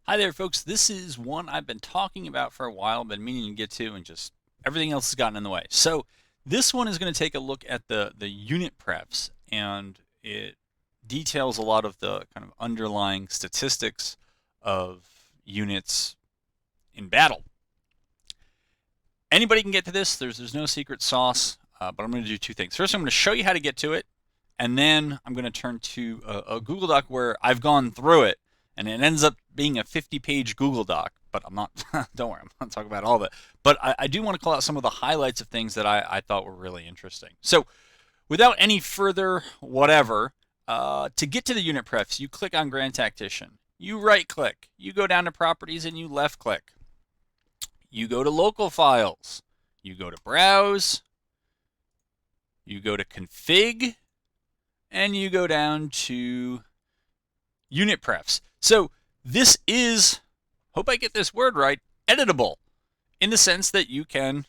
Hi there, folks. This is one I've been talking about for a while, been meaning to get to, and just everything else has gotten in the way. So this one is going to take a look at the UnitPrefs, and it details a lot of the kind of underlying statistics of units in battle. Anybody can get to this. There's no secret sauce, but I'm going to do two things. First, I'm going to show you how to get to it, and then I'm going to turn to a Google Doc where I've gone through it, and it ends up being a 50-page Google Doc. But I'm not. Don't worry, I'm not talking about all of it. But I do want to call out some of the highlights of things that I thought were really interesting. So, without any further whatever, to get to the UnitPrefs, you click on Grand Tactician. You right-click. You go down to Properties, and you left-click. You go to Local Files. You go to Browse. You go to Config, and you go down to UnitPrefs. So this is, hope I get this word right, editable, in the sense that you can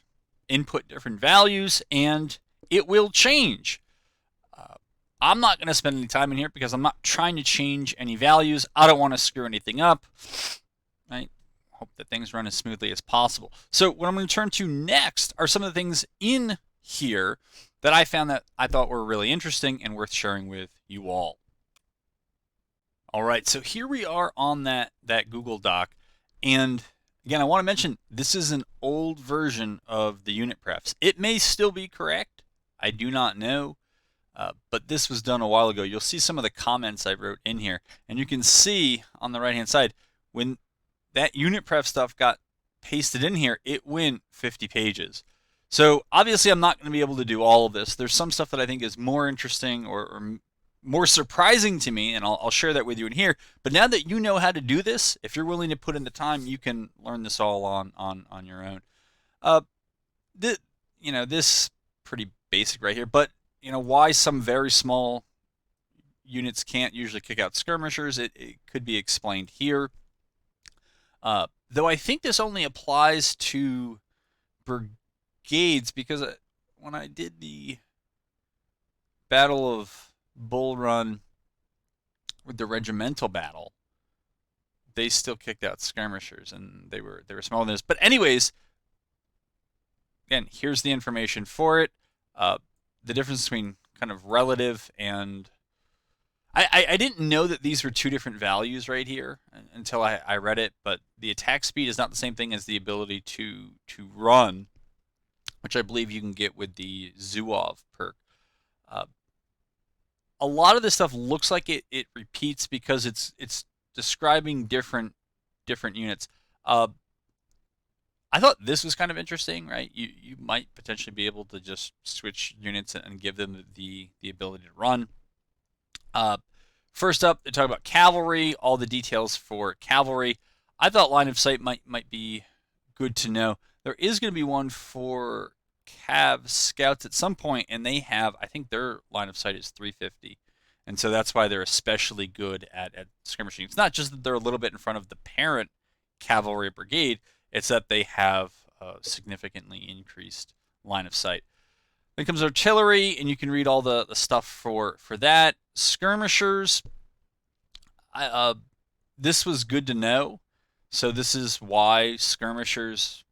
input different values and it will change. I'm not going to spend any time in here because I'm not trying to change any values. I don't want to screw anything up. Right? Hope that things run as smoothly as possible. So what I'm going to turn to next are some of the things in here that I found that I thought were really interesting and worth sharing with you all. All right, so here we are on that Google Doc, and again, I want to mention this is an old version of the UnitPrefs. It may still be correct. I do not know, but this was done a while ago. You'll see some of the comments I wrote in here, and you can see on the right-hand side when that UnitPref stuff got pasted in here, it went 50 pages. So obviously I'm not going to be able to do all of this. There's some stuff that I think is more interesting or more surprising to me, and I'll share that with you in here. But now that you know how to do this, if you're willing to put in the time, you can learn this all on your own. This pretty basic right here, but why some very small units can't usually kick out skirmishers, it could be explained here. Though I think this only applies to brigades, because when I did the Battle of Bull Run with the Regimental battle, they still kicked out skirmishers, and they were smaller than this. But anyways, again, here's the information for it. The difference between kind of relative and I didn't know that these were two different values right here until I read it, but the attack speed is not the same thing as the ability to run, which I believe you can get with the Zuov perk. A lot of this stuff looks like it repeats because it's describing different units. I thought this was kind of interesting, right? You might potentially be able to just switch units and give them the ability to run. First up, they talk about cavalry, all the details for cavalry. I thought line of sight might be good to know. There is going to be one for Cav scouts at some point, and they have, I think their line of sight is 350. And so that's why they're especially good at skirmishing. It's not just that they're a little bit in front of the parent cavalry brigade, it's that they have significantly increased line of sight. Then comes artillery, and you can read all the stuff for that. Skirmishers, this was good to know. So this is why skirmishers,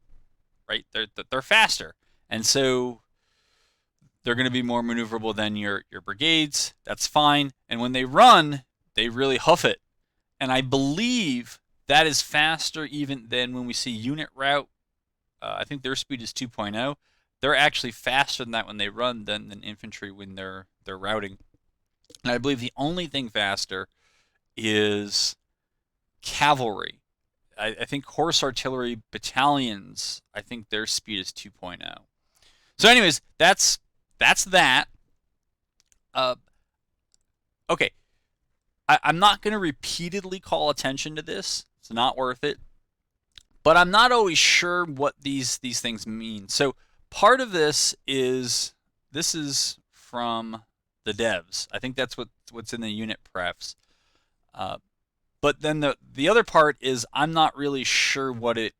right? They're faster, and so they're going to be more maneuverable than your brigades. That's fine. And when they run, they really hoof it, and I believe that is faster even than when we see unit route. I think their speed is 2.0. They're actually faster than that when they run than infantry when they're routing. And I believe the only thing faster is cavalry. I think horse artillery battalions, I think their speed is 2.0. So anyways, that's that. Okay. I'm not going to repeatedly call attention to this. It's not worth it. But I'm not always sure what these things mean. So part of this is from the devs. I think that's what's in the UnitPrefs. But then the other part is I'm not really sure what it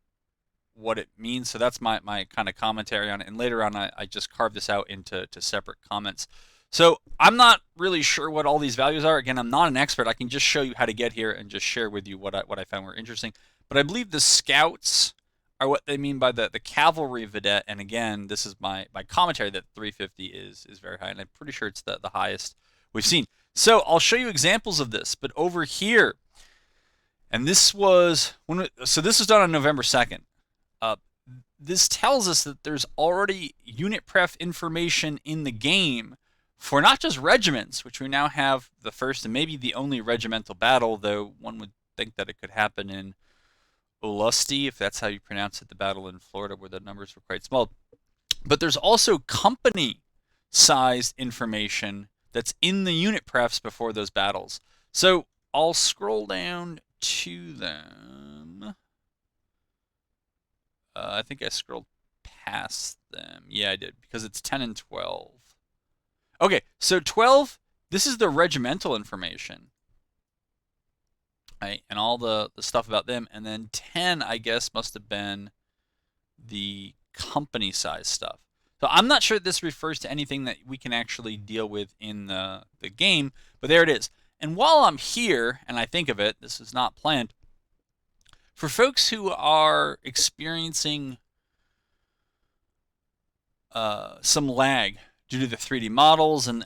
means. So that's my kind of commentary on it. And later on, I just carved this out into separate comments. So I'm not really sure what all these values are. Again, I'm not an expert. I can just show you how to get here and just share with you what I found were interesting. But I believe the scouts are what they mean by the cavalry vidette. And again, this is my commentary that 350 is very high, and I'm pretty sure it's the highest we've seen. So I'll show you examples of this. But over here, and this was so this was done on November 2nd. Uh, this tells us that there's already UnitPref information in the game for not just regiments, which we now have the first and maybe the only regimental battle, though one would think that it could happen in Ulusty, if that's how you pronounce it, the battle in Florida where the numbers were quite small. But there's also company-sized information that's in the UnitPrefs before those battles. So I'll scroll down to them. I think I scrolled past them. Yeah, I did, because it's 10 and 12. Okay, so 12, this is the regimental information. Right, and all the stuff about them. And then 10, I guess, must have been the company size stuff. So I'm not sure this refers to anything that we can actually deal with in the game, but there it is. And while I'm here, and I think of it, this is not planned, for folks who are experiencing some lag due to the 3D models and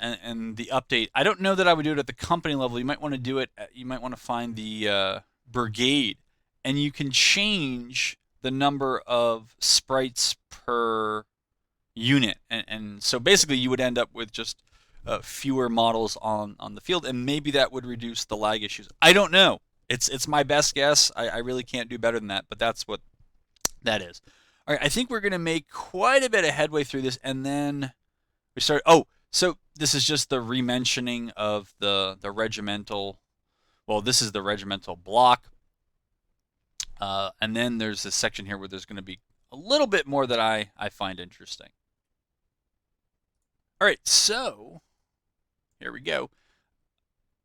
the update, I don't know that I would do it at the company level. You might want to do it, you might want to find the brigade, and you can change the number of sprites per unit. And so basically you would end up with just fewer models on the field, and maybe that would reduce the lag issues. I don't know. It's my best guess. I really can't do better than that, but that's what that is. All right, I think we're going to make quite a bit of headway through this, and then we start. Oh, so this is just the re-mentioning of the regimental. Well, this is the regimental block, and then there's this section here where there's going to be a little bit more that I find interesting. All right, so here we go.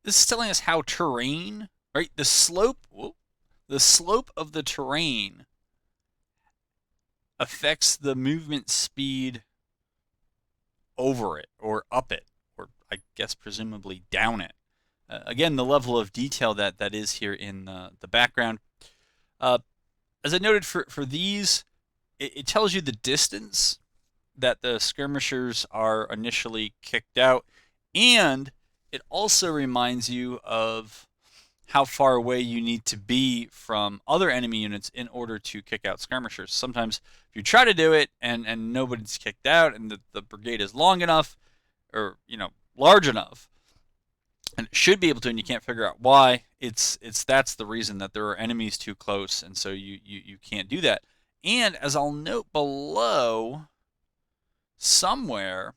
This is telling us how terrain, right? The slope of the terrain affects the movement speed over it or up it, or I guess presumably down it. Again, the level of detail that is here in the background. As I noted, for these, it tells you the distance that the skirmishers are initially kicked out, and it also reminds you of how far away you need to be from other enemy units in order to kick out skirmishers. Sometimes if you try to do it and nobody's kicked out and the brigade is long enough or large enough, and it should be able to, and you can't figure out why, that's the reason, that there are enemies too close, and so you can't do that. And as I'll note below somewhere,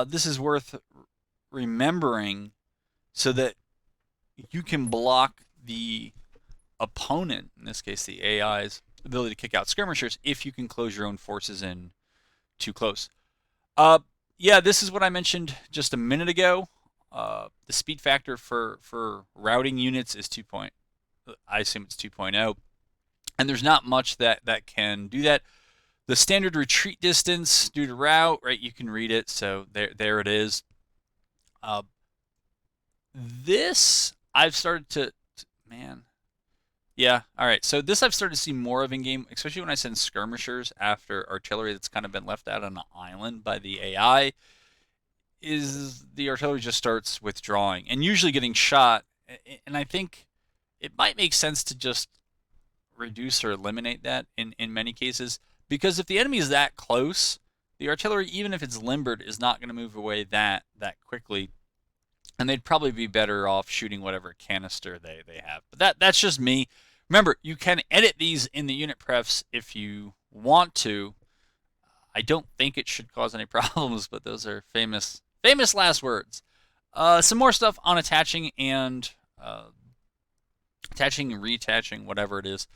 this is worth remembering so that you can block the opponent, in this case the AI's ability to kick out skirmishers, if you can close your own forces in too close. Yeah, this is what I mentioned just a minute ago. The speed factor for routing units is I assume it's 2.0, and there's not much that can do that. The standard retreat distance due to route, right? You can read it, so there it is. This I've started to man. Yeah, all right. So this I've started to see more of in game, especially when I send skirmishers after artillery that's kind of been left out on an island by the AI. Is the artillery just starts withdrawing and usually getting shot, and I think it might make sense to just reduce or eliminate that in many cases, because if the enemy is that close, the artillery, even if it's limbered, is not going to move away that quickly, and they'd probably be better off shooting whatever canister they have. But that's just me. Remember, you can edit these in the UnitPrefs if you want to. I don't think it should cause any problems, but those are famous last words. Some more stuff on attaching and reattaching, whatever it is,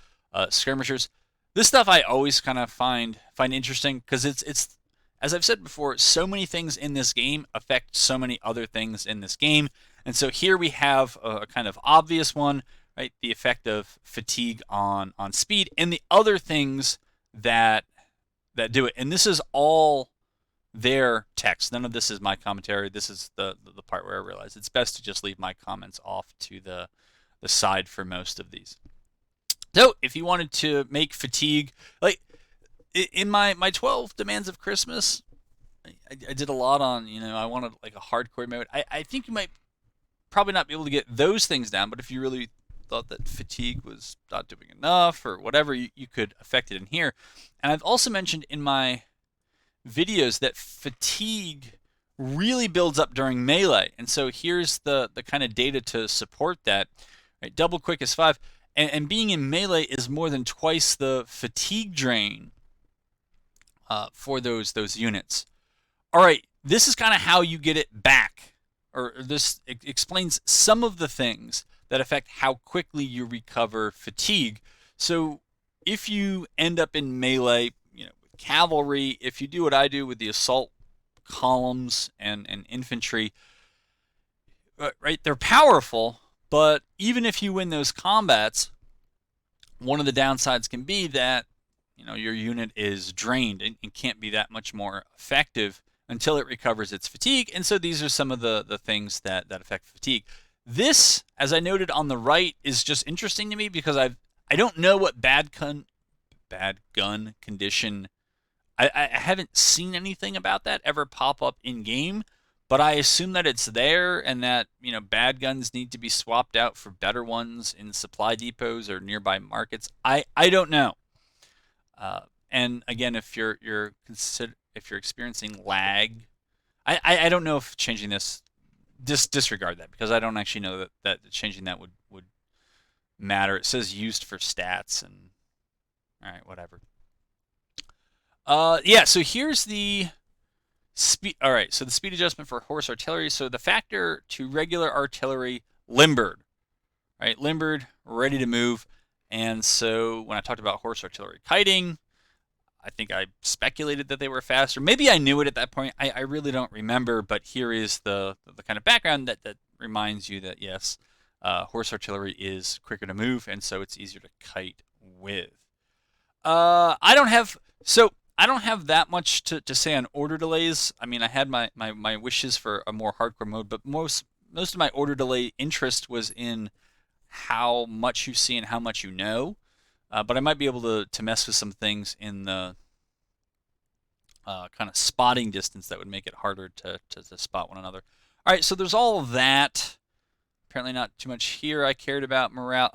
skirmishers. This stuff I always kind of find interesting, because it's as I've said before, so many things in this game affect so many other things in this game. And so here we have a kind of obvious one, right? The effect of fatigue on speed, and the other things that do it. And this is all their text. None of this is my commentary. This is the part where I realize it's best to just leave my comments off to the side for most of these. So if you wanted to make fatigue, like in my 12 demands of Christmas, I did a lot on, I wanted like a hardcore mode. I think you might probably not be able to get those things down, but if you really thought that fatigue was not doing enough or whatever, you could affect it in here. And I've also mentioned in my videos that fatigue really builds up during melee. And so here's the kind of data to support that. Right, double quick is 5. And being in melee is more than twice the fatigue drain for those units. All right, this is kind of how you get it back, or this explains some of the things that affect how quickly you recover fatigue. So if you end up in melee, with cavalry, if you do what I do with the assault columns and infantry, right, they're powerful, but even if you win those combats, one of the downsides can be that your unit is drained and can't be that much more effective until it recovers its fatigue. And so these are some of the things that affect fatigue. This, as I noted on the right, is just interesting to me because I don't know what bad gun condition. I haven't seen anything about that ever pop up in game, but I assume that it's there and that bad guns need to be swapped out for better ones in supply depots or nearby markets. I don't know. And again, if you're experiencing lag, I don't know if changing this, disregard that because I don't actually know that changing that would matter. It says used for stats and all right, whatever. Yeah. So here's the speed. All right. So the speed adjustment for horse artillery. So the factor to regular artillery, limbered, right? Limbered, ready to move. And so when I talked about horse artillery kiting, I think I speculated that they were faster. Maybe I knew it at that point. I really don't remember, but here is the kind of background that reminds you that, yes, horse artillery is quicker to move, and so it's easier to kite with. I don't have that much to say on order delays. I mean, I had my wishes for a more hardcore mode, but most of my order delay interest was in how much you see and how much you know. But I might be able to mess with some things in the kind of spotting distance that would make it harder to spot one another. All right, so there's all of that. Apparently not too much here I cared about. Morale.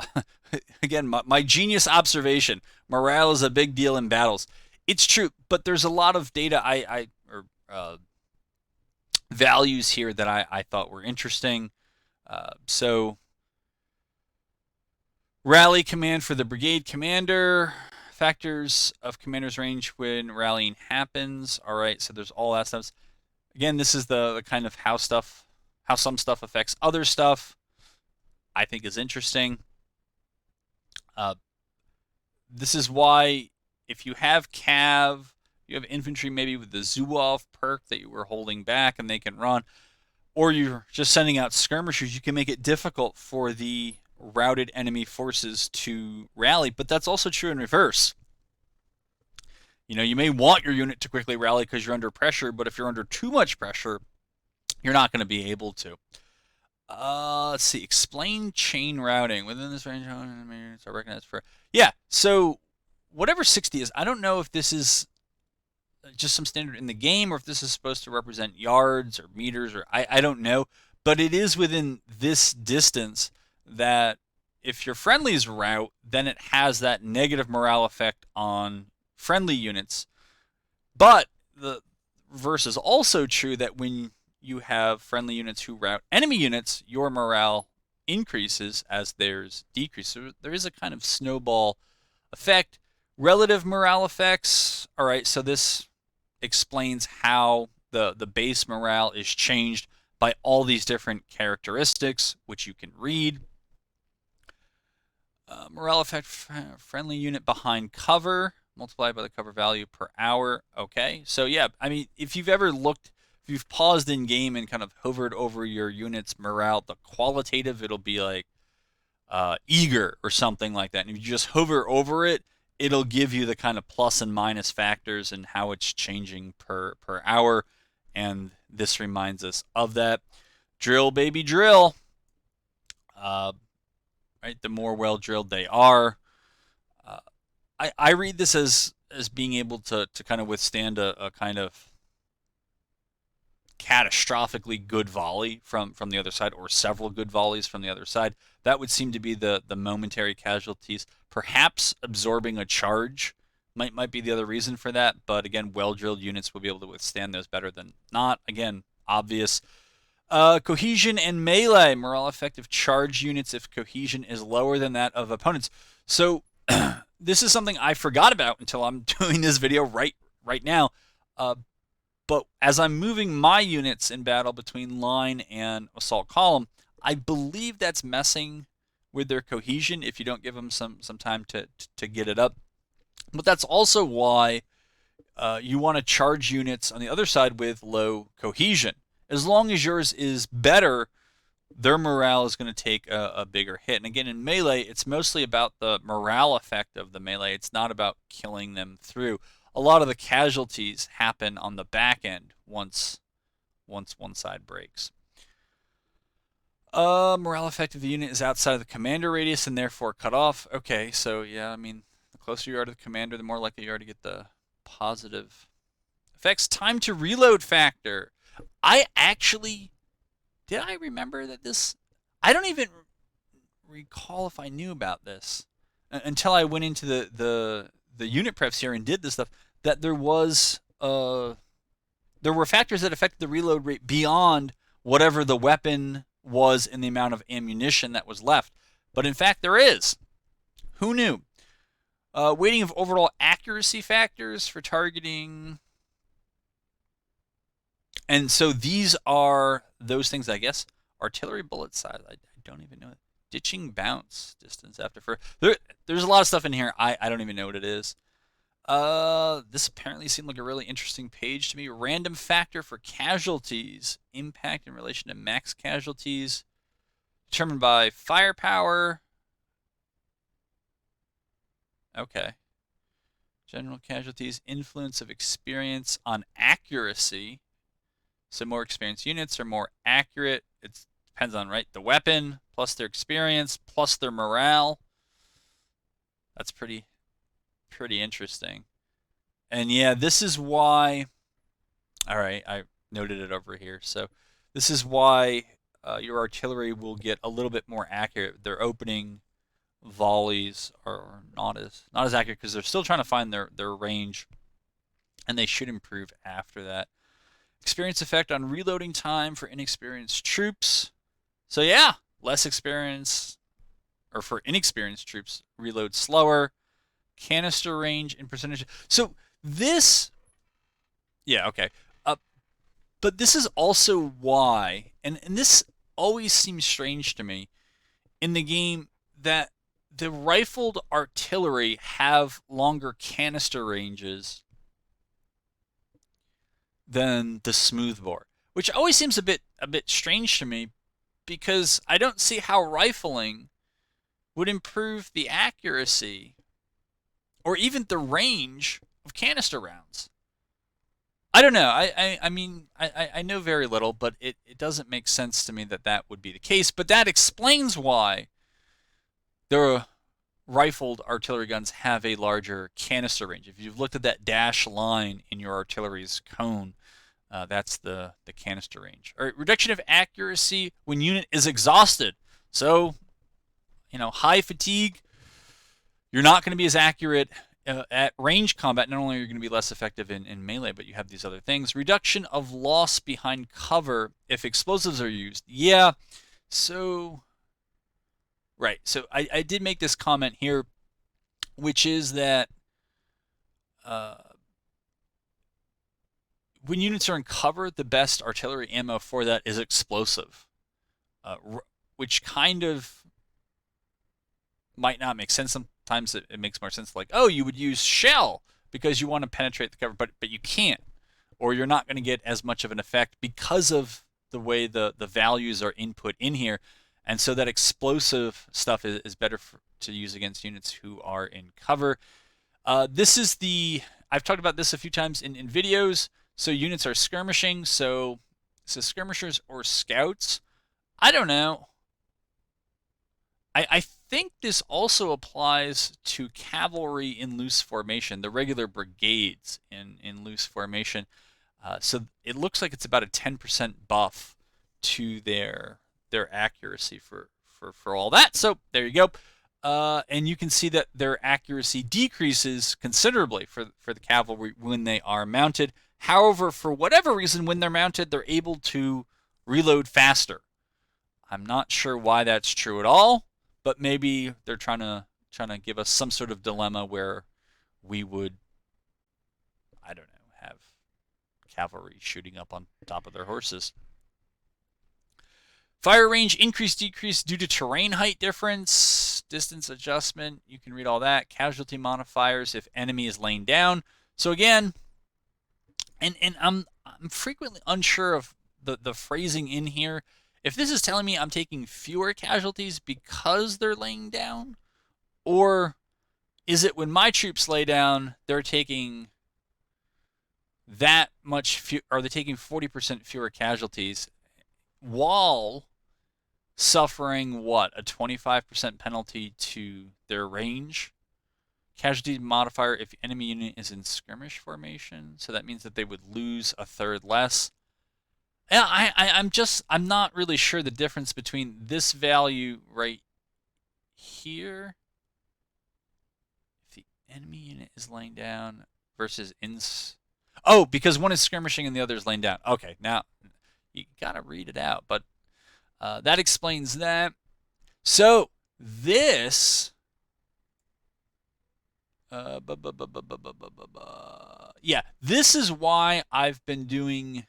Again, my genius observation. Morale is a big deal in battles. It's true, but there's a lot of data or values here that I thought were interesting. So rally command for the brigade commander, factors of commander's range when rallying happens. All right, so there's all that stuff. Again, this is the kind of how some stuff affects other stuff. I think is interesting. This is why if you have cav, you have infantry maybe with the Zuov perk that you were holding back and they can run, or you're just sending out skirmishers, you can make it difficult for the routed enemy forces to rally, but that's also true in reverse. You may want your unit to quickly rally because you're under pressure, but if you're under too much pressure, you're not going to be able to. Let's see. Explain chain routing. Within this range, are recognized for... Yeah, so whatever 60 is, I don't know if this is just some standard in the game or if this is supposed to represent yards or meters, or I don't know, but it is within this distance that if your friendlies route, then it has that negative morale effect on friendly units. But the reverse is also true, that when you have friendly units who route enemy units, your morale increases as theirs decreases. So there is a kind of snowball effect. Relative morale effects. All right, so this explains how the base morale is changed by all these different characteristics, which you can read. Morale effect, friendly unit behind cover, multiplied by the cover value per hour. Okay, so yeah, I mean, if you've paused in game and kind of hovered over your unit's morale, the qualitative, it'll be like eager or something like that. And if you just hover over it, it'll give you the kind of plus and minus factors and how it's changing per hour, and this reminds us of that. Drill, baby, drill. Right, the more well drilled they are. I read this as being able to kind of withstand a kind of catastrophically good volley from the other side, or several good volleys from the other side. That would seem to be the momentary casualties. Perhaps absorbing a charge might be the other reason for that. But again, well-drilled units will be able to withstand those better than not. Again, obvious. Cohesion and melee, morale effective charge units if cohesion is lower than that of opponents. So this is something I forgot about until I'm doing this video right now. But as I'm moving my units in battle between line and assault column, I believe that's messing with their cohesion if you don't give them some time to get it up. But that's also why you want to charge units on the other side with low cohesion. As long as yours is better, their morale is going to take a bigger hit. And again, in melee, it's mostly about the morale effect of the melee. It's not about killing them through. A lot of the casualties happen on the back end once one side breaks. Morale effect of the unit is outside of the commander radius and therefore cut off. Okay, so yeah, I mean, the closer you are to the commander, the more likely you are to get the positive effects. Time to reload factor. Did I remember that this? I don't even recall if I knew about this until I went into the UnitPrefs here and did this stuff. That there were factors that affected the reload rate beyond whatever the weapon was in the amount of ammunition that was left. But in fact, there is. Who knew? Weighting of overall accuracy factors for targeting. And so these are those things, I guess. Artillery bullet size. I don't even know it. Ditching bounce distance after there's a lot of stuff in here. I don't even know what it is. This apparently seemed like a really interesting page to me. Random factor for casualties. Impact in relation to max casualties. Determined by firepower. Okay. General casualties. Influence of experience on accuracy. So more experienced units are more accurate. It depends on, right, the weapon, plus their experience, plus their morale. That's pretty interesting. And yeah, this is why, all right, I noted it over here. So this is why your artillery will get a little bit more accurate. Their opening volleys are not as accurate because they're still trying to find their range, and they should improve after that. Experience effect on reloading time for inexperienced troops. So yeah, less experience, or for inexperienced troops, reload slower. Canister range and percentage. So this, yeah, okay. But this is also why, and this always seems strange to me in the game, that the rifled artillery have longer canister ranges than the smoothbore, which always seems a bit strange to me, because I don't see how rifling would improve the accuracy or even the range of canister rounds. I don't know. I mean, I know very little, but it doesn't make sense to me that would be the case. But that explains why the rifled artillery guns have a larger canister range. If you've looked at that dash line in your artillery's cone, that's the canister range. All right, reduction of accuracy when unit is exhausted. So, high fatigue, you're not going to be as accurate at range combat. Not only are you going to be less effective in melee, but you have these other things. Reduction of loss behind cover if explosives are used. Yeah, so, right. So I did make this comment here, which is that when units are in cover, the best artillery ammo for that is explosive, which kind of might not make sense. Sometimes it makes more sense, like, oh, you would use shell because you want to penetrate the cover, but you can't, or you're not going to get as much of an effect because of the way the values are input in here. And so that explosive stuff is better to use against units who are in cover. This is I've talked about this a few times in videos. So units are skirmishing. So skirmishers or scouts. I don't know. I think this also applies to cavalry in loose formation, the regular brigades in loose formation. So it looks like it's about a 10% buff to their accuracy for all that. So there you go. And you can see that their accuracy decreases considerably for the cavalry when they are mounted. However, for whatever reason, when they're mounted, they're able to reload faster. I'm not sure why that's true at all, but maybe they're trying to give us some sort of dilemma where we would, I don't know, have cavalry shooting up on top of their horses. Fire range increase, decrease due to terrain height difference, distance adjustment. You can read all that. Casualty modifiers if enemy is laying down. So again, and I'm frequently unsure of the phrasing in here. If this is telling me I'm taking fewer casualties because they're laying down, or is it when my troops lay down, they're taking that much fewer, are they taking 40% fewer casualties while suffering what, a 25% penalty to their range? Casualty modifier if enemy unit is in skirmish formation, so that means that they would lose a third less. Yeah, I'm not really sure the difference between this value right here, if the enemy unit is laying down versus oh, because one is skirmishing and the other is laying down. Okay, now you gotta read it out, but that explains that. So this, yeah, this is why I've been doing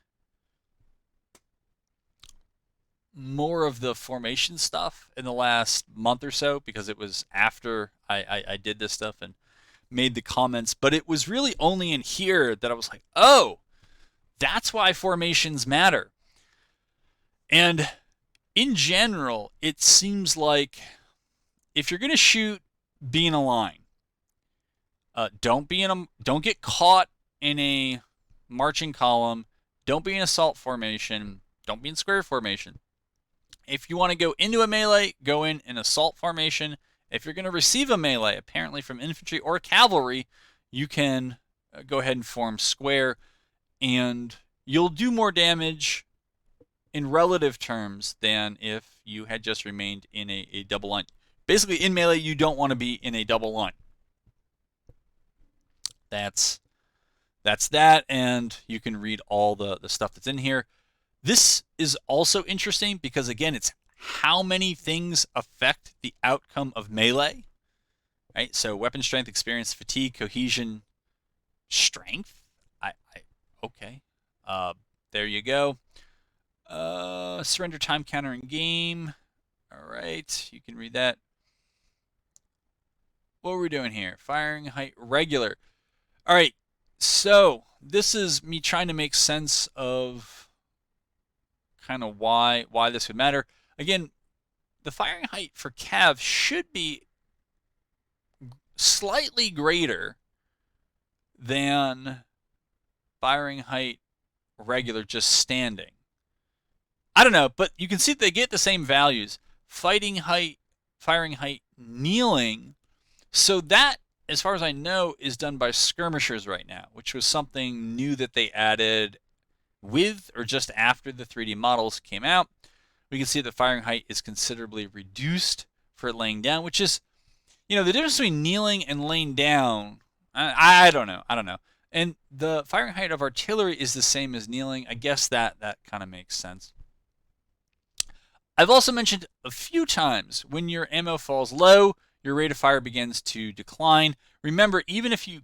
more of the formation stuff in the last month or so, because it was after I did this stuff and made the comments. But it was really only in here that I was like, oh, that's why formations matter. And in general, it seems like if you're going to shoot, be in a line. Don't get caught in a marching column. Don't be in assault formation. Don't be in square formation. If you want to go into a melee, go in assault formation. If you're going to receive a melee, apparently from infantry or cavalry, you can go ahead and form square, and you'll do more damage in relative terms than if you had just remained in a double line. Basically, in melee, you don't want to be in a double line. That's that, and you can read all the stuff that's in here. This is also interesting because, again, it's how many things affect the outcome of melee, right? So weapon strength, experience, fatigue, cohesion, strength. Okay. There you go. Surrender time counter in game. All right, you can read that. What were we doing here? Firing height regular. All right, so this is me trying to make sense of kind of why this would matter. Again, the firing height for Cav should be slightly greater than firing height regular just standing. I don't know, but you can see that they get the same values. Fighting height, firing height, kneeling. So that, as far as I know, is done by skirmishers right now, which was something new that they added with or just after the 3D models came out. We can see that firing height is considerably reduced for laying down, which is, the difference between kneeling and laying down, I don't know. And the firing height of artillery is the same as kneeling. I guess that kind of makes sense. I've also mentioned a few times, when your ammo falls low, your rate of fire begins to decline. Remember, even if you,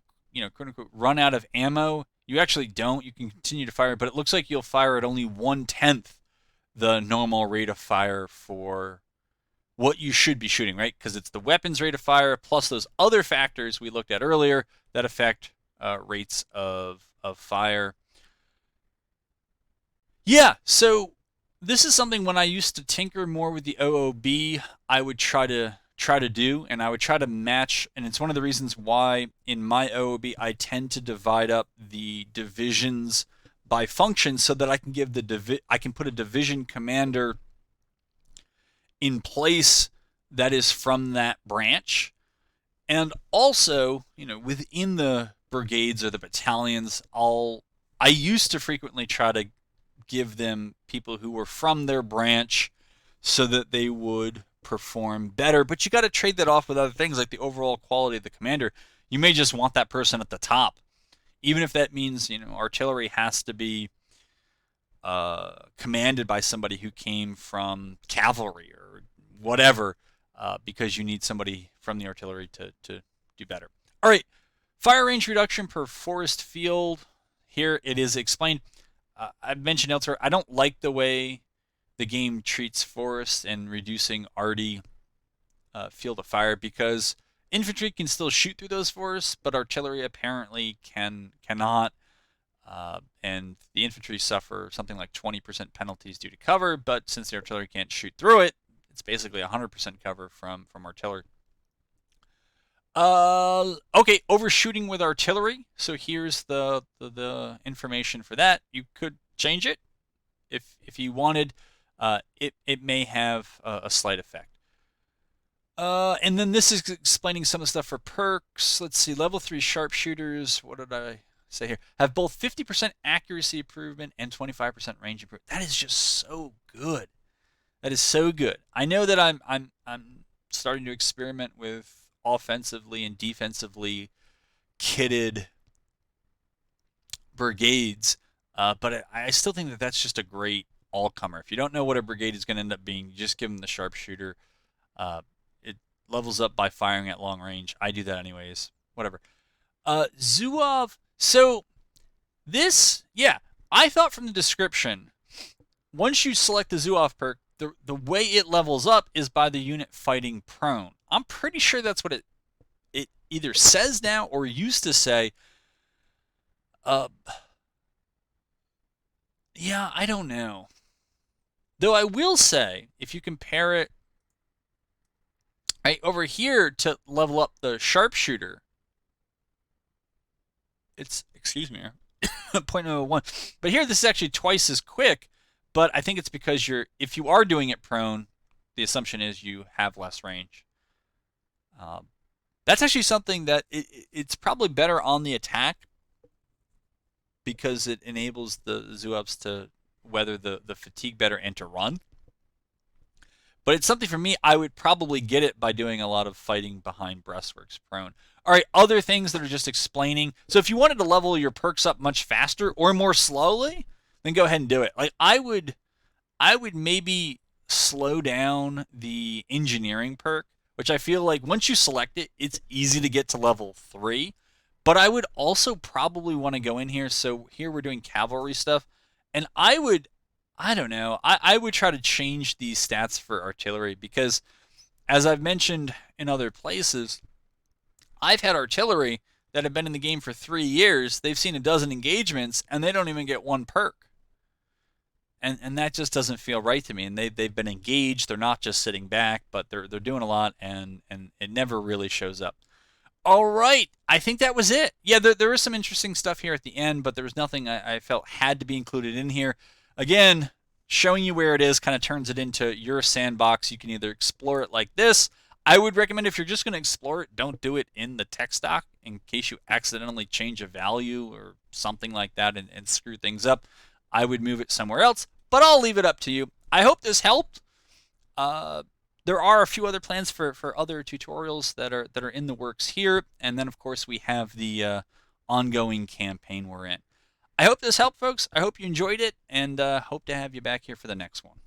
quote unquote, run out of ammo, you actually don't. You can continue to fire, but it looks like you'll fire at only 1/10 the normal rate of fire for what you should be shooting, right? Because it's the weapons rate of fire plus those other factors we looked at earlier that affect rates of fire. Yeah, so this is something when I used to tinker more with the OOB, I would try to try to do, and I would try to match, and it's one of the reasons why in my OOB I tend to divide up the divisions by function so that I can give I can put a division commander in place that is from that branch. And also, within the brigades or the battalions, I used to frequently try to give them people who were from their branch so that they would perform better. But you got to trade that off with other things like the overall quality of the commander. You may just want that person at the top, even if that means artillery has to be commanded by somebody who came from cavalry or whatever, because you need somebody from the artillery to do better. All right, fire range reduction per forest field. Here it is explained. I've mentioned elsewhere, I don't like the way the game treats forests and reducing arty field of fire, because infantry can still shoot through those forests, but artillery apparently cannot. And the infantry suffer something like 20% penalties due to cover, but since the artillery can't shoot through it, it's basically 100% cover from artillery. Okay, overshooting with artillery. So here's the information for that. You could change it if you wanted. It may have a slight effect. And then this is explaining some of the stuff for perks. Let's see, level 3 sharpshooters. What did I say here? Have both 50% accuracy improvement and 25% range improvement. That is just so good. That is so good. I know that I'm starting to experiment with offensively and defensively kitted brigades, but I still think that that's just a great all-comer. If you don't know what a brigade is going to end up being, you just give them the sharpshooter. It levels up by firing at long range. I do that anyways. Whatever. Zouave. So this, yeah, I thought from the description, once you select the Zouave perk, the way it levels up is by the unit fighting prone. I'm pretty sure that's what it either says now or used to say. Yeah, I don't know. Though I will say, if you compare it right over here to level up the sharpshooter, it's, excuse me, 0.01. But here this is actually twice as quick, but I think it's because if you are doing it prone, the assumption is you have less range. That's actually something that it's probably better on the attack because it enables the Zouaves to weather the fatigue better and to run. But it's something for me, I would probably get it by doing a lot of fighting behind breastworks prone. All right, other things that are just explaining. So if you wanted to level your perks up much faster or more slowly, then go ahead and do it. Like I would maybe slow down the engineering perk, which I feel like once you select it, it's easy to get to level 3. But I would also probably want to go in here. So here we're doing cavalry stuff. And I don't know, I would try to change these stats for artillery because, as I've mentioned in other places, I've had artillery that have been in the game for 3 years. They've seen a dozen engagements, and they don't even get one perk. And that just doesn't feel right to me. And they've been engaged. They're not just sitting back, but they're doing a lot, and it never really shows up. All right, I think that was it. Yeah, there is some interesting stuff here at the end, but there was nothing I felt had to be included in here. Again, showing you where it is kind of turns it into your sandbox. You can either explore it like this. I would recommend if you're just going to explore it, don't do it in the text doc in case you accidentally change a value or something like that and screw things up. I would move it somewhere else, but I'll leave it up to you. I hope this helped. There are a few other plans for other tutorials that are in the works here, and then of course we have the ongoing campaign we're in. I hope this helped, folks. I hope you enjoyed it, and hope to have you back here for the next one.